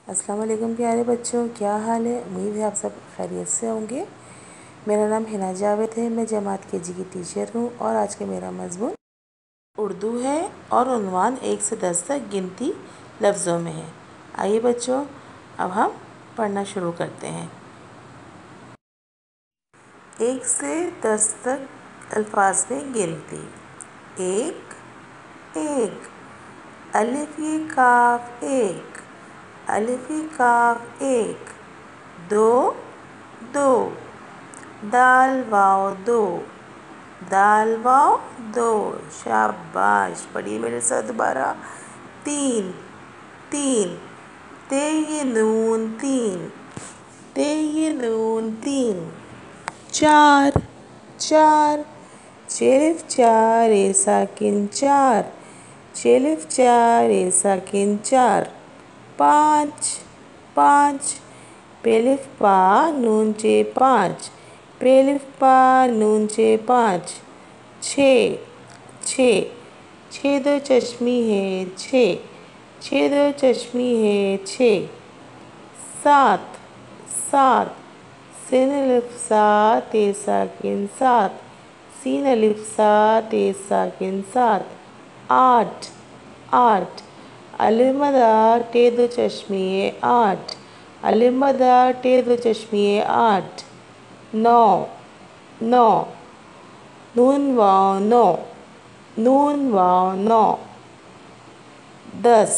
अस्सलाम वालेकुम प्यारे बच्चों, क्या हाल है। उम्मीद है आप सब खैरियत से होंगे। मेरा नाम हिना जावेद है। मैं जमात केजी की टीचर हूँ और आज का मेरा मज़मून उर्दू है और उन्वान 1 से 10 तक गिनती लफ्ज़ों में है। आइए बच्चों, अब हम पढ़ना शुरू करते हैं। 1 से 10 तक अल्फाज में गिनती। 1 एक, अलिफ ये काफ एक, अलिफ ये काफ एक। 2 दो, दाल वाव दो, दाल वाव दो। शाबाश, पढ़िए मेरे साथ दोबारा। 3 तीन, ते ये नून तीन, ते ये नून तीन। 4 चार, शेलिफ 4 ए साकिन 4, शेलिफ 4 ए साकिन 4। 5 पाँच, पेलिफ पा नून चे 5, पेलिफ पा नून चे 5। 6 छः, छः दो चश्मी है 6, छः दो चश्मी है 6। 7 सात, सिन अलिफ सात ए साकिन 7, सीन अलिफ सात ए साकिन 7। 8 आठ, अलिफ मदा टे दो चश्मी है 8, अलिफ मदा टे दो चश्मी है 8। 9 नौ, नून वाव 9, नून वाव 9। 10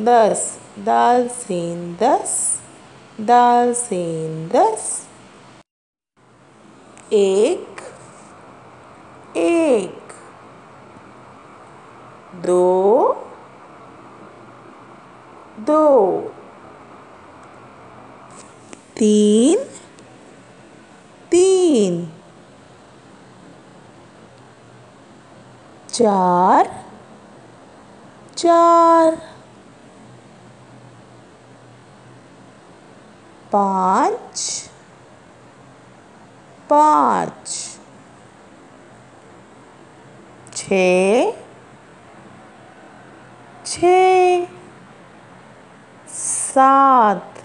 10, दाल सीन 10, दाल सीन 10। 1 एक, 2 दो, 3 तीन, 4 चार, 5 पाँच, 6 छः, 7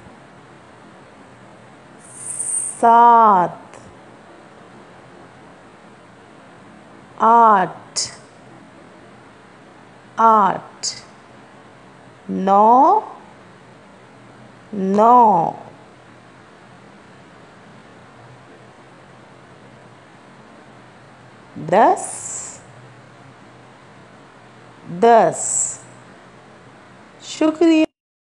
सात, 8 आठ, 9 नौ, 10 10। शुक्रिया।